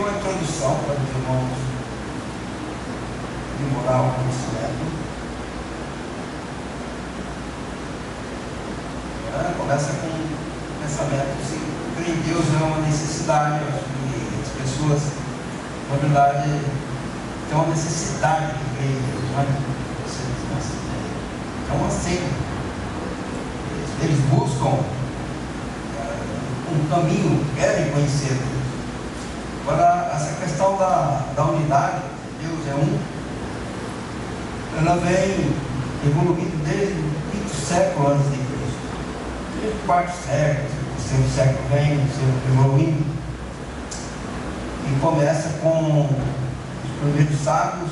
uma introdução para os irmãos de moral e conhecimento. Começa com um pensamento assim, crer em Deus é uma necessidade. Eu acho que as pessoas, na verdade, têm uma necessidade de crer em Deus, não é? É uma seita. Eles buscam um caminho, querem conhecer Deus. Agora, essa questão da unidade, Deus é um, ela vem evoluindo desde o quinto século antes de Cristo. Desde o quarto século, o terceiro século vem evoluindo. E começa com os primeiros sábios,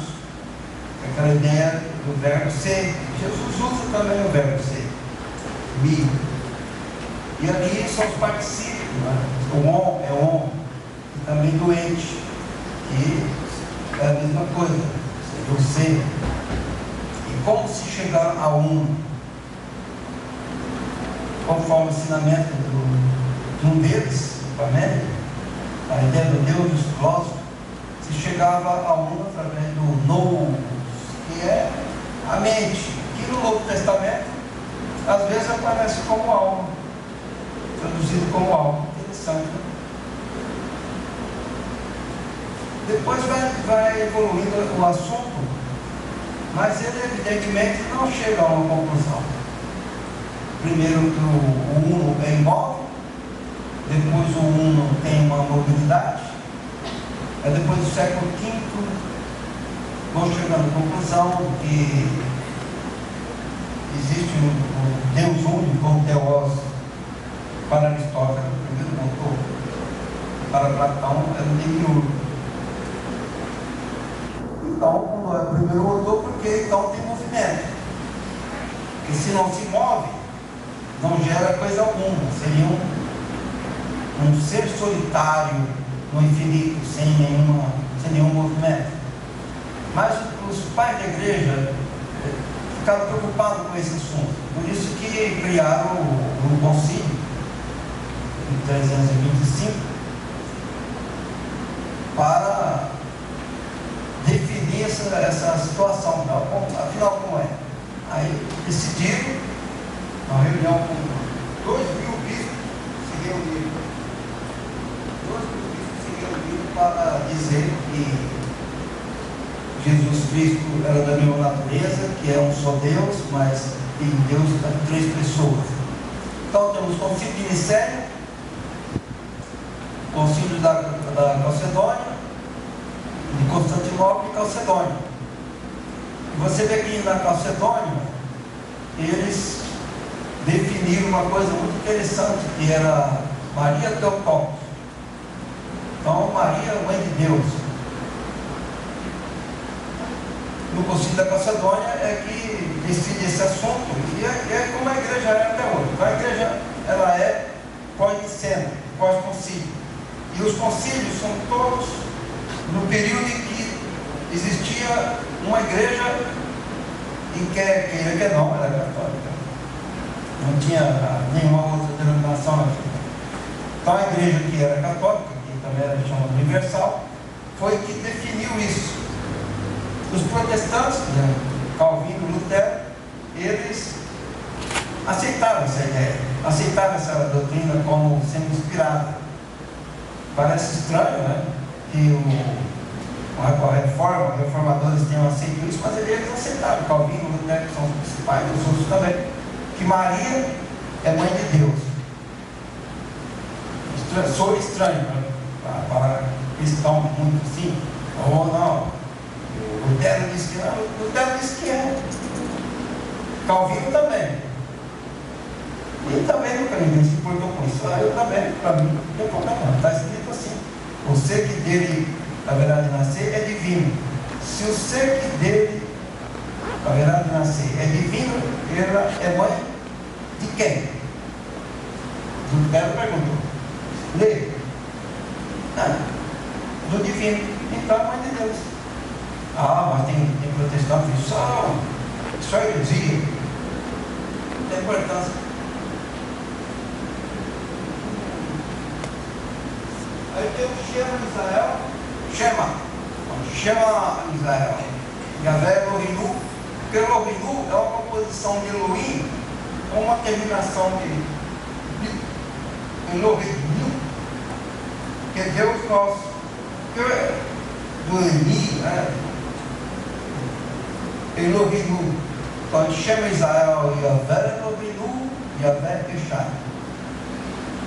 aquela ideia do verbo ser. Jesus usa também o verbo ser. Mi. E ali são os particípios, né? O on é on, e também doente, que é a mesma coisa, você. E como se chegar a um, conforme o ensinamento de um deles, a ideia do Deus dos filósofos, se chegava a um através do nous, que é a mente, que no Novo Testamento às vezes aparece como alma, traduzido como alma. Interessante, né? Depois vai evoluindo o assunto, mas ele evidentemente não chega a uma conclusão. Primeiro que o uno é imóvel, depois o uno tem uma mobilidade, aí depois do século V vão chegando à conclusão que existe um Deus único, ou Theos, para Aristóteles, o primeiro autor, para Platão era o demiurgo. Então, quando é o primeiro autor, porque então tem movimento. Porque se não se move, não gera coisa alguma. Seria um ser solitário no infinito, sem nenhum movimento. Mas os pais da igreja ficaram preocupados com esse assunto. Por isso que criaram o concílio, em 325, para definir essa situação. Afinal, como é? Aí decidiram, uma reunião com 2.000 bispos se reuniram. 2.000 bispos se reuniram para dizer que Jesus Cristo era da mesma natureza, que é um só Deus, mas tem Deus em 3 pessoas. Então temos o concílio de Nicéia, o concílio da Calcedônia, de Constantinopla e Calcedônia. E você vê que na Calcedônia eles definiram uma coisa muito interessante, que era Maria Theotokos. Então Maria, mãe de Deus. No concílio da Calcedônia é que decide esse assunto, e é como a igreja é até hoje. Então a igreja, ela é pós-nicena, pós-concílio. E os concílios são todos no período em que existia uma igreja em que não era católica. Não tinha nenhuma outra denominação aqui. Então a igreja que era católica, que também era chamada universal, foi que definiu isso. Os protestantes, Calvino e Lutero, eles aceitaram essa ideia, aceitaram essa doutrina como sendo inspirada. Parece estranho, né? Que a reforma, os reformadores tenham aceito isso, mas eles aceitaram. Calvino e Lutero, que são os principais, os outros também, que Maria é mãe de Deus. Sou estranho, né? Para cristão muito assim, ou não. Lutero disse que não, Lutero disse que é. Calvino também. E também nunca ninguém se importou com isso. Eu também, para mim, não tem problema. Está escrito assim: o ser que dele haverá de nascer é divino. Se o ser que dele haverá de nascer é divino, ela é mãe de quem? Lutero perguntou. Lê. Do divino. Então é mãe de Deus. Mas tem protestante que diz, isso é heresia. Não tem importância. Aí tem o Shema de Israel, chama Israel, Yahvé Elohim, porque Elohim é uma composição de Elohim com uma terminação de Elohim, que é Deus nosso, do Eni, né? Elohim. Então ele chama Israel Yahvé Elohim, Yahvé Echad.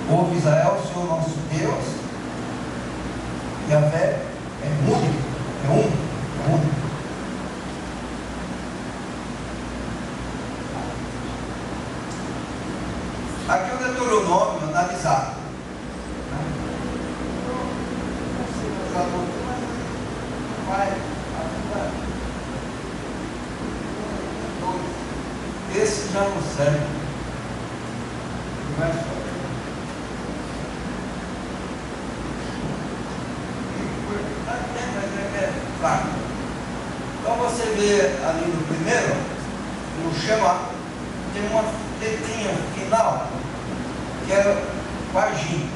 Ouve Israel, o Senhor nosso Deus, Yahvé é único, é único. Aqui é o Deuteronômio analisado. Esse já não serve. Mas é fraco. Então você vê ali no primeiro, no Shema, tem uma letrinha final, que é Vagim.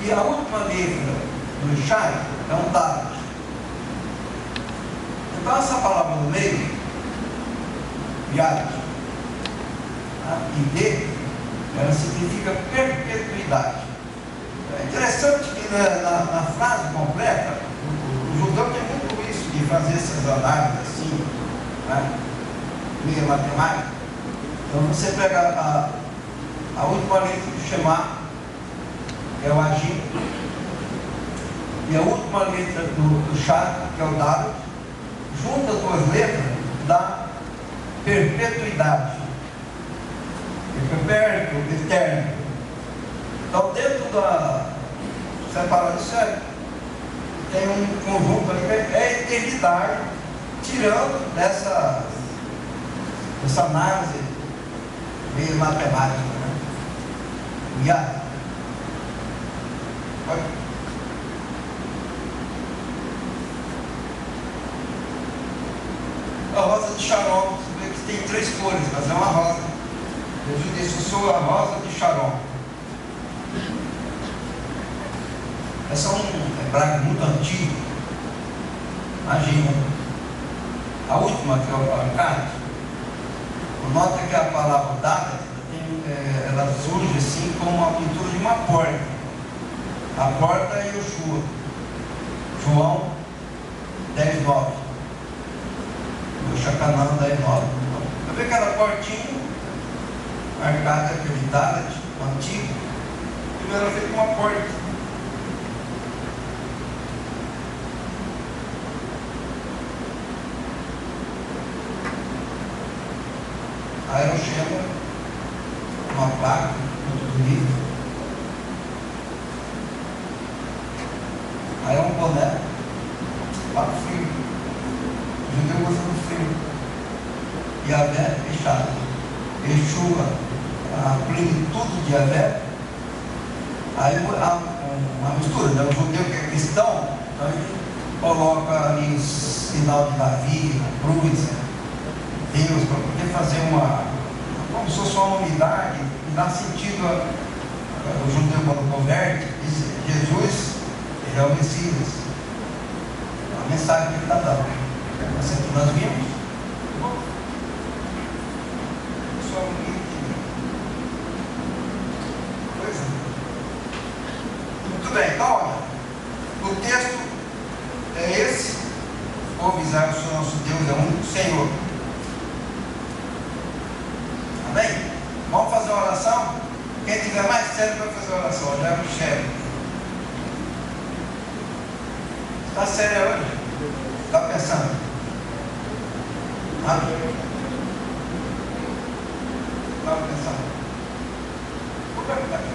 E a última letra do Shai é um Dalet. Então essa palavra no meio, Yad, e D, ela significa perpetuidade. É interessante que na frase completa, o judeu tem muito isso, de fazer essas análises assim, né, meio matemática. Então você pega a última letra do Shema, que é o Agim, e a última letra do Shad, que é o Dalet, junta as duas letras, dá perpetuidade, perpétuo, eterno. Então, dentro da separado isso tem um conjunto ali que é a eternidade, tirando dessa análise meio matemática, né? Yad. A rosa de Sharon, você vê que tem 3 cores, mas é uma rosa. Jesus disse: eu sou a rosa de Sharon. Essa é um hebraico muito antigo. Imagina. A última, que é o Arcade, nota que a palavra dada, ela surge assim como a pintura de uma porta. A porta é Yoshua. João 10:9. Chacanã 10:9. Eu vi aquela portinha marcada, aquele Dalet antigo, e ela fez uma porta. Aí eu chego uma placa muito bonita. Aí é um boné lá no frio. O judeu gosta do frio. Yahvé Echad. Yeshua, a plenitude de Yahvé. Aí há uma mistura, né? O judeu que é cristão, então ele coloca ali o sinal de Davi, a cruz, Deus, para poder fazer como se fosse uma unidade, e dá sentido o judeu quando converte, diz: Jesus, ele é o Messias. A mensagem que ele está dando. Essa que nós vimos. Pessoal, muito bem, então olha, o texto é esse: ouve Israel, o Senhor nosso Deus é único Senhor. Amém? Vamos fazer uma oração? Quem tiver mais sério para fazer a oração, já é o chefe. Está sério hoje? Está pensando? Amém? Estava pensando? Como é que está aqui?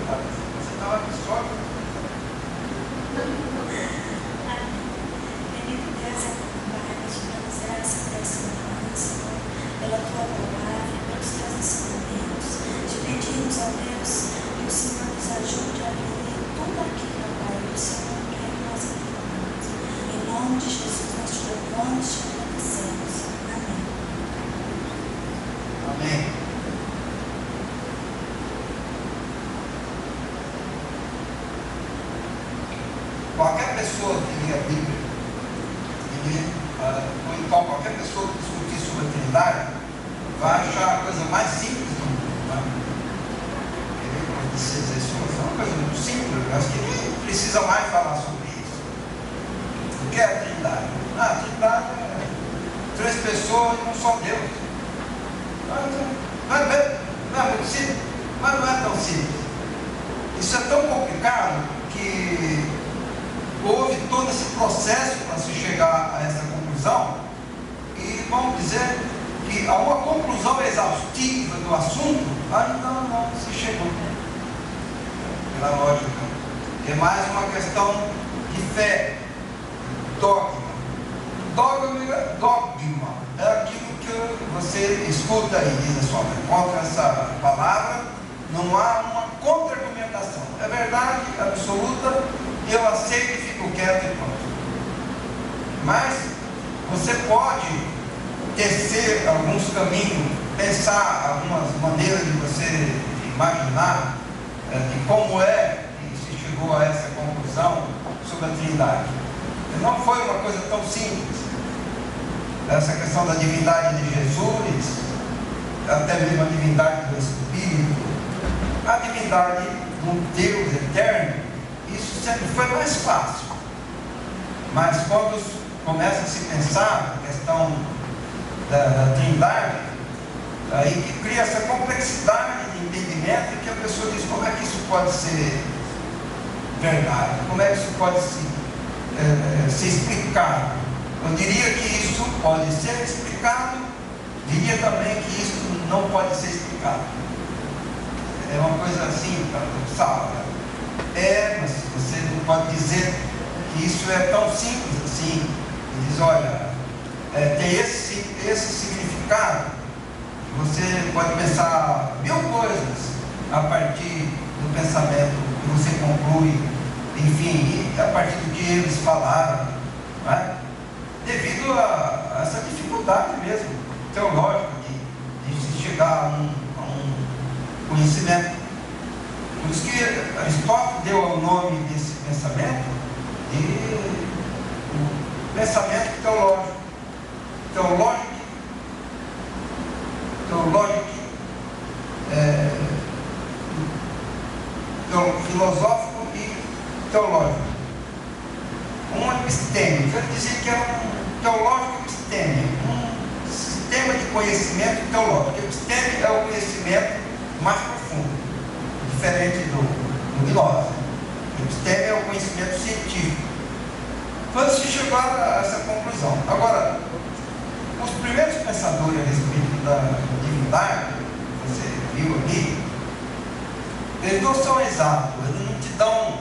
Você estava aqui só? Bendito Deus, Pai, te agradecer por essa manhã, Senhor, pela tua palavra, pelos teus ensinamentos. Te pedimos, ó Deus, que o Senhor nos ajude a viver tudo aquilo, Pai, que o Senhor quer que nós vivamos. Em nome de Jesus, nós te louvamos, te agradecemos. Amém. Amém. qualquer pessoa que lê a Bíblia, ou então qualquer pessoa que discutir sobre a Trindade, vai achar a coisa mais simples do mundo. Né? É uma coisa muito simples, eu acho que nem precisa mais falar sobre isso. O que é a Trindade? A Trindade é 3 pessoas e um só Deus. Não é muito simples, mas não é tão simples. Isso é tão complicado que houve todo esse processo para se chegar a essa conclusão, e vamos dizer que a uma conclusão exaustiva do assunto ainda não se chegou, pela lógica. É mais uma questão de fé, dogma. Dogma é aquilo que você escuta e diz assim: contra essa palavra não há uma contra-argumentação. É verdade absoluta, eu aceito e fico quieto e pronto. Mas você pode tecer alguns caminhos, pensar algumas maneiras de você imaginar de como é que se chegou a essa conclusão sobre a Trindade. Não foi uma coisa tão simples. Essa questão da divindade de Jesus, até mesmo a divindade do Espírito, a divindade do Deus eterno, isso sempre foi mais fácil. Mas quando começa a se pensar na questão da Trindade, aí que cria essa complexidade de entendimento, que a pessoa diz: como é que isso pode ser verdade? Como é que isso pode ser explicado? Eu diria que isso pode ser explicado, diria também que isso não pode ser explicado. É uma coisa assim, paradoxal. Mas você não pode dizer que isso é tão simples assim. E diz: olha, tem esse significado. Você pode pensar 1000 coisas a partir do pensamento que você conclui, enfim, a partir do que eles falaram, né? Devido a essa dificuldade mesmo teológica de se chegar a um conhecimento. Por isso que Aristóteles deu o nome desse pensamento de pensamento teológico. Filosófico e teológico. Um epistêmico. Ele dizia que era um teológico epistêmico, um sistema de conhecimento teológico. Epistêmico é o conhecimento mais profundo, diferente do gnose. Epistêmico é o conhecimento científico. Então se chegaram a essa conclusão. Agora, os primeiros pensadores a respeito da divindade, que você viu aqui, eles não são exatos, eles não te dão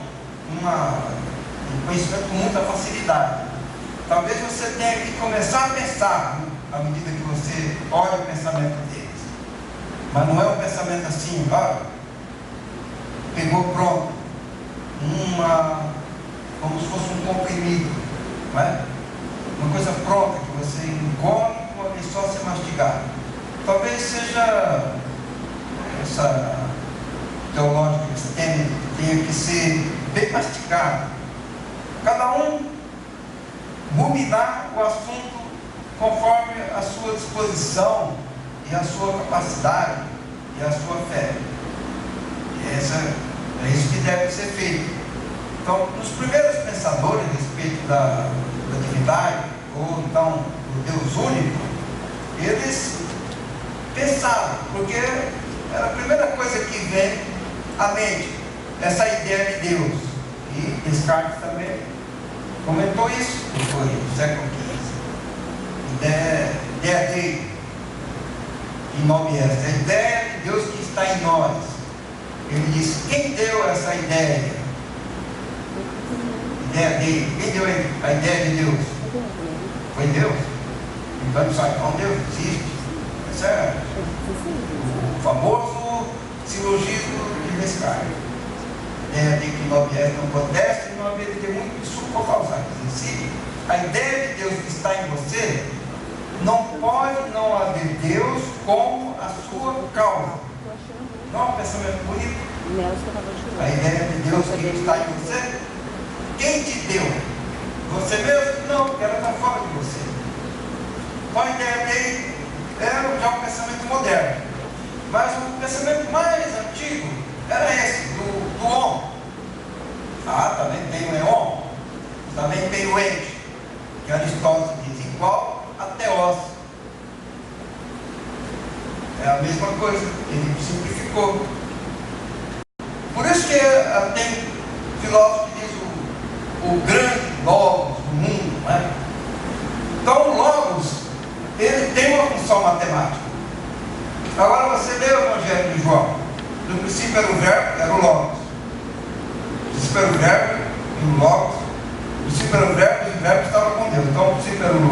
um conhecimento com muita facilidade. Talvez você tenha que começar a pensar à medida que você olha o pensamento deles. Mas não é um pensamento assim, olha, pegou pronto, como se fosse um comprimido, não é? Uma coisa pronta que você engole com uma vez só se mastigar. Talvez seja essa teológica epistêmica que tenha que ser bem mastigado. Cada um ruminar o assunto conforme a sua disposição e a sua capacidade e a sua fé. E é isso que deve ser feito. Então, os primeiros pensadores a respeito da divindade, ou então do Deus único, eles pensavam, porque era a primeira coisa que vem à mente, essa ideia de Deus. E Descartes também comentou isso, que foi no século XV. Ideia dele, em nome essa, a ideia de Deus que está em nós. Ele disse: quem deu essa ideia? Ideia dele. Quem deu a ideia de Deus? Foi Deus. Então ele sabe, não, Deus existe. Esse é o famoso silogismo de Descartes. Ideia de que nove é não protesta e não haver de ter muito de suportar. Se a ideia de Deus que está em você, não pode não haver Deus como a sua causa. Não é um pensamento bonito? A ideia de Deus que está em você, Quem te deu? Você mesmo? Não, porque ela está fora de você. Então a ideia dele era já um pensamento moderno. Mas o pensamento mais antigo era esse, do homem. Ah, também tem o eon, também tem o ente, que Aristóteles diz igual a teos. É a mesma coisa, ele simplificou. Por isso que tem filósofo que diz o grande logos do mundo, não é? Então o logos, ele tem uma função matemática. Agora você lê o Evangelho de João. No princípio era o verbo, era o logos. No princípio era o verbo e o logos. No princípio era o verbo e o verbo estava com Deus. Então no princípio era o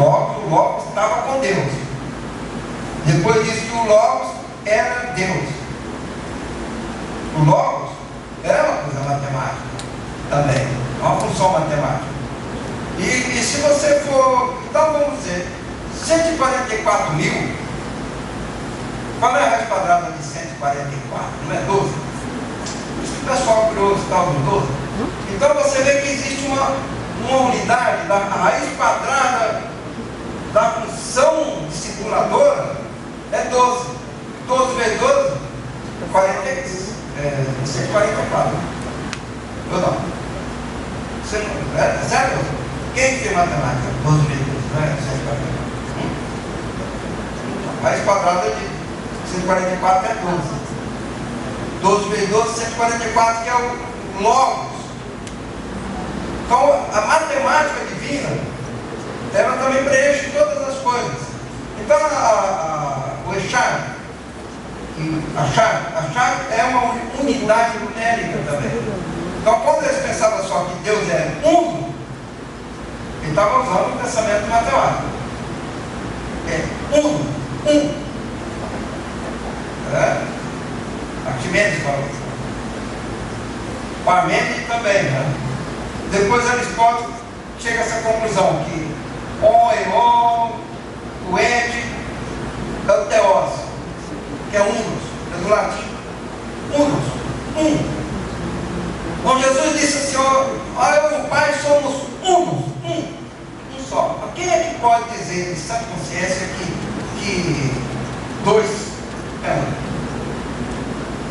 logos estava com Deus. Depois diz que o logos era Deus. O logos é uma coisa matemática também, é uma função matemática. E se você for, então vamos dizer, 144 mil, qual é a raiz quadrada de 144? Não é 12? Isso que o pessoal criou o tal do 12. Então você vê que existe uma unidade da raiz quadrada da função discipuladora, é 12. 12 vezes 12, 144. Eu não. Você não é? Sério? Quem tem matemática? 12 vezes 12, não é? 144. A raiz quadrada de 144 é 12. 12 vezes 12, 144, que é o logos. Então, a matemática divina, ela também preenche todas as coisas. Então, o Echad, a chave é uma unidade numérica também. Então, quando eles pensavam só que Deus é uno, ele estava usando o pensamento matemático. É uno, um. Arquimedes falou isso. Parmênides também, né? Depois Aristóteles chega a essa conclusão que o ente é o teos, que é unus, é do latim, unus, um. Quando Jesus disse assim, eu e o Pai somos unos, um só. Mas quem é que pode dizer de sã consciência que dois é um?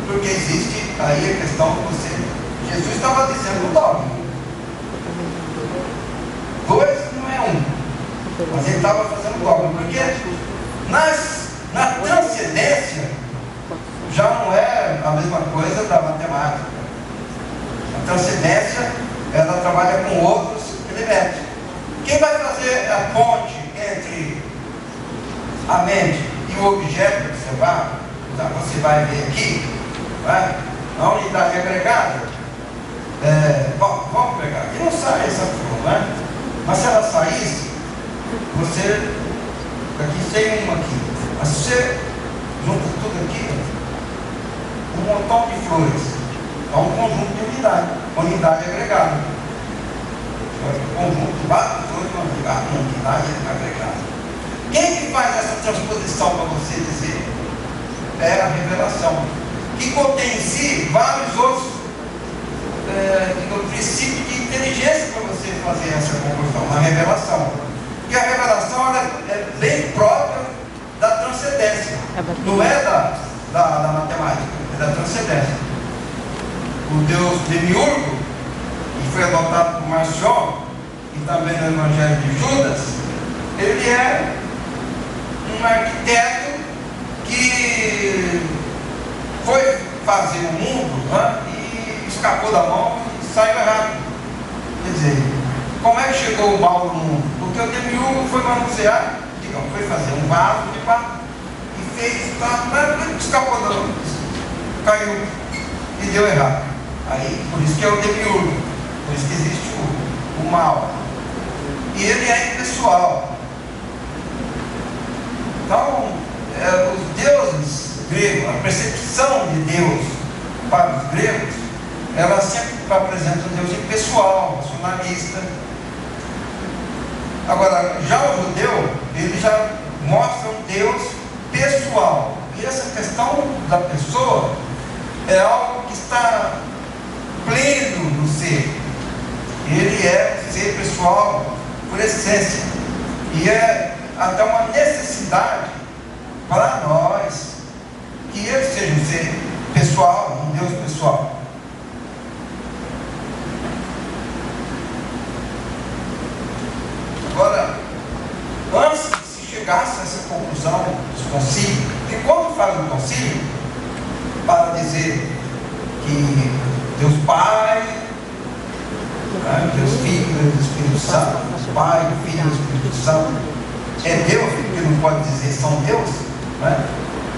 Porque existe aí a questão que Jesus estava dizendo logo. Dois não é um, mas ele estava fazendo logo, porque na transcendência já não é a mesma coisa da matemática. A transcendência, ela trabalha com outros elementos. Quem vai fazer a ponte entre a mente e o objeto observado, você vai ver aqui, a unidade agregada, vamos pegar, aqui não sai essa forma, mas se ela saísse, você, aqui tem uma aqui, mas se você junta tudo aqui, um montão de flores, é um conjunto de unidade agregada. Um conjunto de várias flores, uma unidade agregada. Quem que faz essa transposição para você dizer? É a revelação, que contém em si vários outros princípios de inteligência para você fazer essa conclusão, a revelação. Porque a revelação ela é bem própria da transcendência, não é da matemática, é da transcendência. O Deus demiurgo, que foi adotado por Marcion, e também no Evangelho de Judas, ele é um arquiteto que foi fazer o mundo e escapou da mão e saiu errado. Quer dizer, como é que chegou o mal no mundo? Porque o demiurgo foi manusear, foi fazer um vaso de barro e fez, escapou da mão, caiu e deu errado. Aí, por isso que é o demiurgo, por isso que existe o mal. E ele é impessoal. Então, os deuses gregos, a percepção de Deus para os gregos, ela sempre apresenta um Deus impessoal, racionalista. Agora, já o judeu, ele já mostra um Deus pessoal. E essa questão da pessoa é algo que está pleno no ser. Ele ele é um ser pessoal por essência. E é até uma necessidade para nós que ele seja um ser pessoal, um Deus pessoal. Agora, antes que se chegasse a essa conclusão dos concílios, porque quando fala do concílio, para dizer que Deus Pai, Deus Filho, Deus Espírito Santo, Pai, Filho e Espírito Santo, é Deus, porque não pode dizer são Deus, né?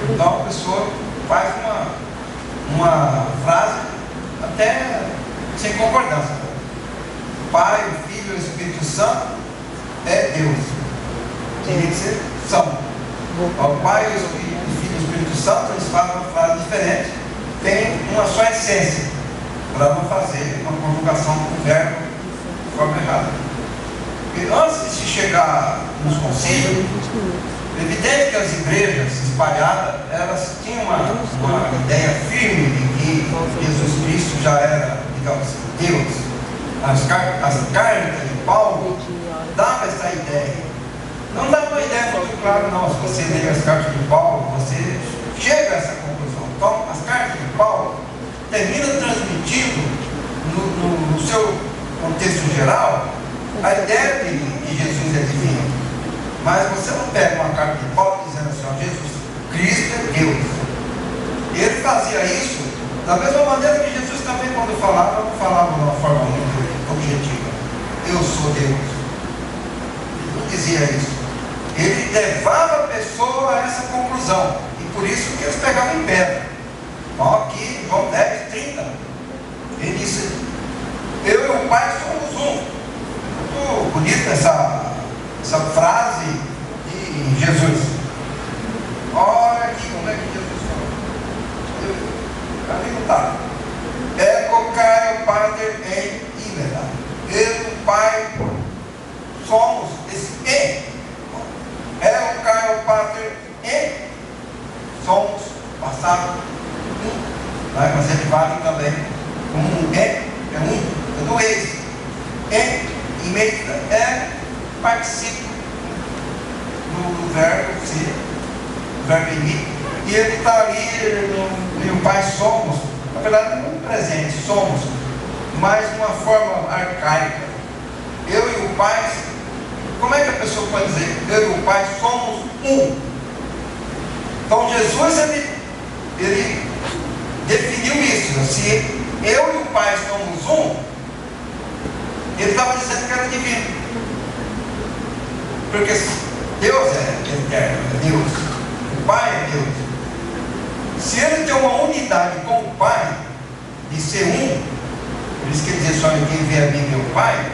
Então a pessoa faz uma frase até sem concordância. Pai, Filho e Espírito Santo é Deus. Teria que ser são. O Pai, o Filho e o Espírito Santo, eles fazem uma frase diferente, tem uma só essência, para não fazer uma conjugação com o verbo de forma errada. Porque antes de se chegar nos concílios, é evidente que as igrejas espalhadas, elas tinham uma ideia firme de que Jesus Cristo já era, digamos assim, Deus. As cartas de Paulo davam essa ideia. Não dá uma ideia muito clara, não. Se você ler as cartas de Paulo, você chega a essa conclusão. Então, as cartas de Paulo terminam transmitindo, no seu contexto geral, a ideia de que Jesus é divino. Mas você não pega uma carta de Paulo dizendo assim, ó, Jesus Cristo é Deus. E ele fazia isso da mesma maneira que Jesus também, quando falava, não falava de uma forma muito objetiva. Eu sou Deus. Ele não dizia isso. Ele levava a pessoa a essa conclusão. E por isso que eles pegavam em pedra. Ó, aqui, João 10, 30. Ele disse, eu e o Pai somos um. Muito bonita essa frase de Jesus. Olha aqui como é que Jesus falou. Ali não está. Ego Caio Pater em Imeda. Eu e o Pai somos esse E. Ego Caio Pater em. Somos passado um. Mas ele vale também como um E. É um. É do ex. E Imeda é participo do verbo ser, verbo emir, e ele está ali, e o Pai somos, na verdade não é presente, somos, mas de uma forma arcaica. Eu e o Pai, como é que a pessoa pode dizer, eu e o Pai somos um? Então Jesus, ele definiu isso, se eu e o Pai somos um, ele estava dizendo que era divino. Porque Deus é eterno, é Deus. O Pai é Deus. Se ele tem uma unidade com o Pai, de ser um, por isso que ele diz só ninguém vê a mim, meu Pai,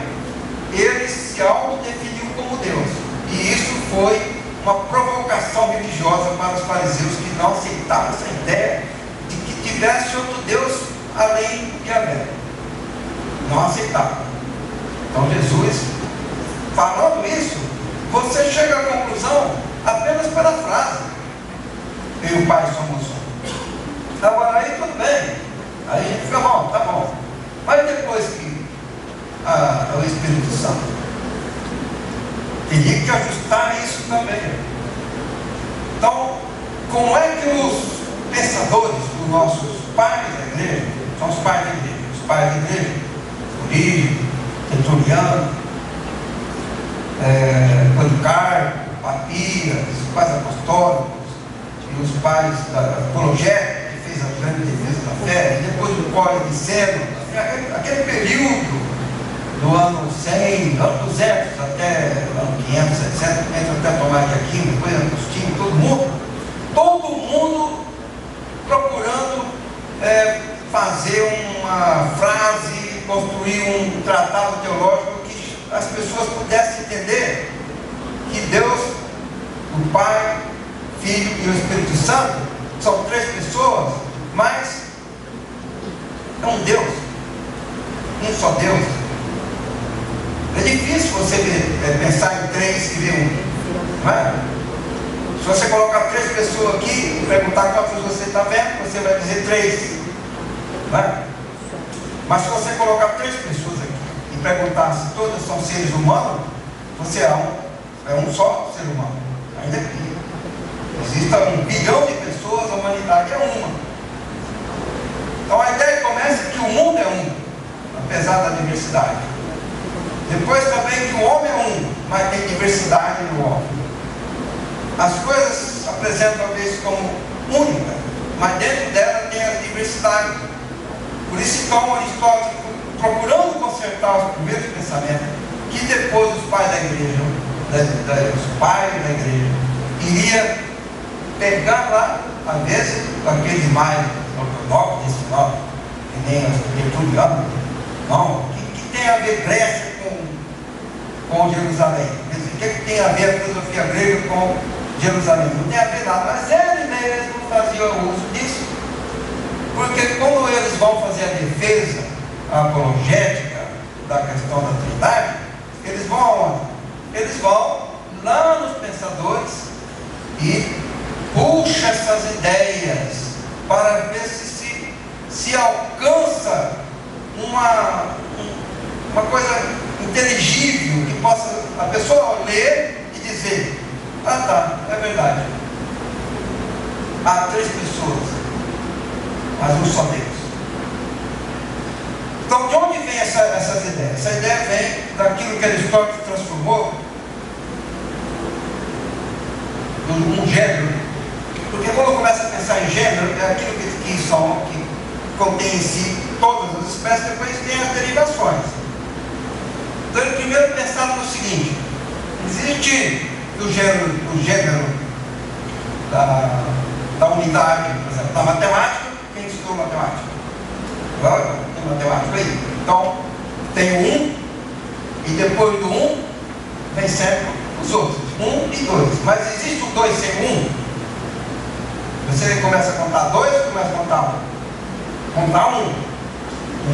ele se autodefiniu como Deus. E isso foi uma provocação religiosa para os fariseus que não aceitavam essa ideia de que tivesse outro Deus além de Yahvé. Não aceitavam. Então Jesus, falando isso, você chega à conclusão apenas pela frase, eu e o Pai somos um. Agora aí tudo bem, aí a gente fica bom, tá bom. Mas depois que o Espírito Santo teria que ajustar isso também. Então, como é que os pensadores, os nossos pais da igreja, são os pais da igreja, Orígenes, Tertuliano, Policarpo, Papias, os pais apostólicos e os pais da apologética, que fez a grande defesa da fé, e depois do Código de Niceno, aquele período do ano 100, ano 200 até ano 500, 700, até Tomás de Aquino, depois Agostinho, todo mundo procurando fazer uma frase, construir um tratado teológico que as pessoas pudessem entender que Deus, o Pai, Filho e o Espírito Santo são três pessoas, mas é um Deus, um só Deus. É difícil você pensar em três e ver um, não é? Se você colocar três pessoas aqui e perguntar quantas você está vendo, você vai dizer três, não é? Mas se você colocar três pessoas aqui e perguntar se todos são seres humanos, você é um só ser humano. Ainda que exista 1 bilhão de pessoas, a humanidade é uma. Então a ideia começa que o mundo é um, apesar da diversidade. Depois também que o homem é um, mas tem diversidade no homem. As coisas se apresentam talvez como únicas, mas dentro dela tem a diversidade. Por isso então Aristóteles, procurando consertar os primeiros pensamentos, que depois os pais da igreja, os pais da igreja, iria pegar lá, às vezes, aqueles mais ortodoxos, desse nome, que nem os tertulianos, não, que tem a ver Grécia com Jerusalém? O que tem a ver a filosofia grega com Jerusalém? Não tem a ver nada, mas eles mesmos faziam uso disso, porque quando eles vão fazer a defesa apologética da questão da Trindade, eles vão aonde? Eles vão lá nos pensadores e puxa essas ideias para ver se alcança uma coisa inteligível, que possa a pessoa ler e dizer: ah tá, é verdade, há 3 pessoas, mas um só Deus. Então de onde vem essas ideias? Essa ideia vem daquilo que Aristóteles transformou num gênero, porque quando começa a pensar em gênero, é aquilo que contém em si todas as espécies, depois tem as derivações. Então ele primeiro pensava no seguinte: existe o gênero da unidade, por exemplo, da matemática. Quem estudou matemática? Agora tem matemática aí. Então tem o 1, e depois do 1 vem sempre os outros, 1 e 2. Mas existe o 2 sem o 1? Você começa a contar 2, começa a contar 1.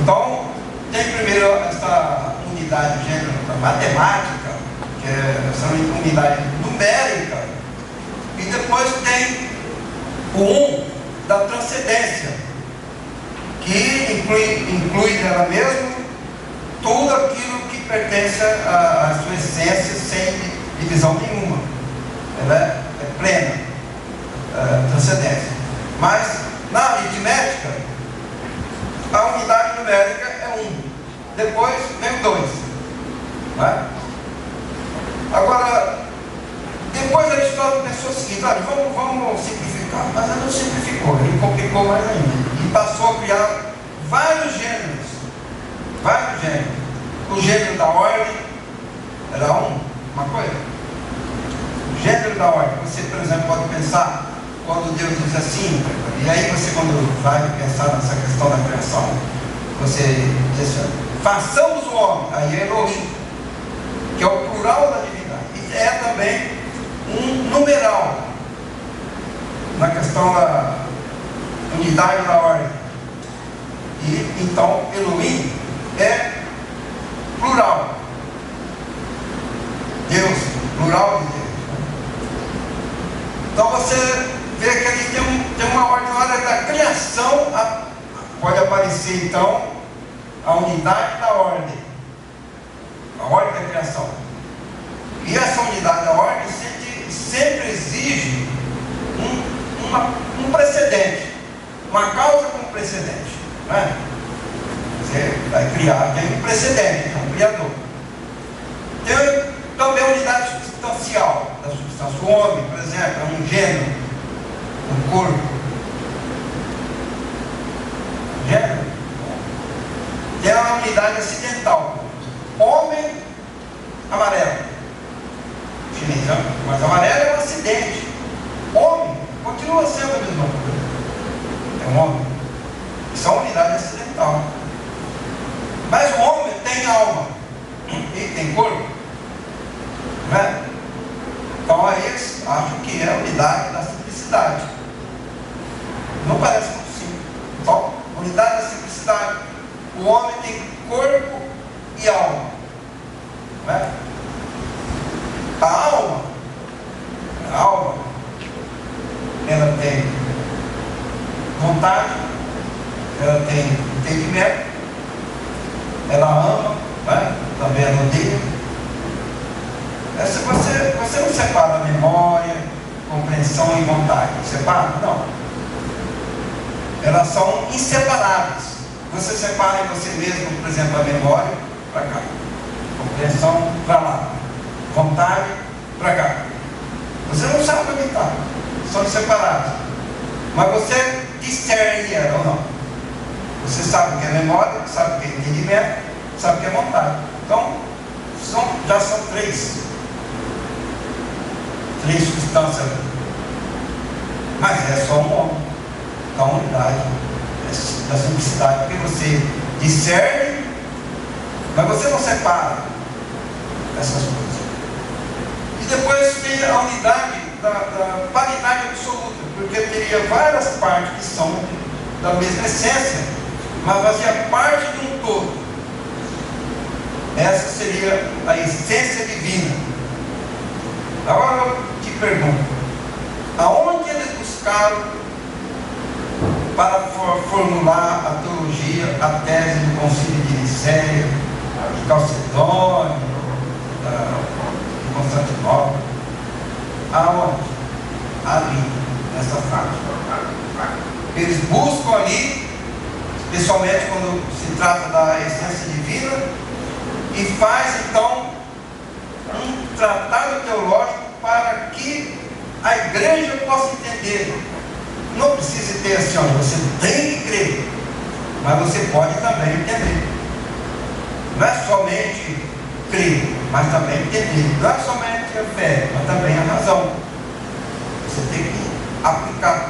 Então tem primeiro essa unidade de gênero da matemática, que é essa unidade numérica, e depois tem o 1 da transcendência, que inclui nela mesmo tudo aquilo que pertence à sua essência, sem divisão nenhuma. Ela é plena, transcendência. Mas na aritmética, a unidade numérica é 1. Depois vem o 2. Não é? Agora, depois Aristóteles pensou o seguinte: olha, vamos simplificar. Mas ele não simplificou, ele complicou mais ainda. E passou a criar vários gêneros. Vários gêneros. O gênero da ordem era uma coisa. O gênero da ordem. Você, por exemplo, pode pensar quando Deus diz assim, e aí você, quando vai pensar nessa questão da criação, você diz assim: façamos o homem. Aí é Elohim, que é o plural da divindade. E é também um numeral na questão da unidade da ordem. E então Elohim é plural. Deus, plural de Deus. Então você vê que ali tem uma ordem na hora da criação. Pode aparecer então a unidade da ordem, a ordem da criação. E essa unidade da ordem sempre exige um precedente, uma causa com precedente, não é? Você vai criar, tem um precedente, tem um criador. Tem também a unidade substancial da substância. O homem, por exemplo, é um gênero, um corpo. Gênero. Tem a unidade acidental. Homem amarelo. Chinês, mas amarelo é um acidente. Homem continua sendo a mesma coisa. É um homem. Isso é uma unidade acidental. Mas o homem tem alma e tem corpo, não é? Então aí eles acham que é a unidade da simplicidade. Não parece muito simples. Então, unidade da simplicidade. O homem tem corpo e alma, não é? A alma, ela tem vontade, ela tem entendimento, ela ama, não é? também é no dia. Você não separa memória, compreensão e vontade. Separa? Não. Elas são inseparáveis. Você separa em você mesmo, por exemplo, a memória para cá, compreensão para lá, vontade para cá. Você não sabe onde está, são separados. Mas você discerne ela ou não. Você sabe o que é memória, sabe o que é entendimento, sabe o que é vontade. Então, já são três substâncias. Mas é só um homem, da unidade, da simplicidade, porque você discerne, mas você não separa essas coisas. E depois tem a unidade da paridade absoluta, porque teria várias partes que são da mesma essência, mas fazia parte de um todo. Essa seria a essência divina. Agora eu te pergunto, aonde eles buscaram para formular a teologia, a tese do Concílio de Nicéia, de Calcedônia, de Constantinopla? Aonde? Ali, nessa faixa. Eles buscam ali, especialmente quando se trata da essência divina, e faz então um tratado teológico para que a igreja possa entender. Não precisa ter assim, olha, você tem que crer, mas você pode também entender. Não é somente crer, mas também entender. Não é somente a fé, mas também a razão. Você tem que aplicar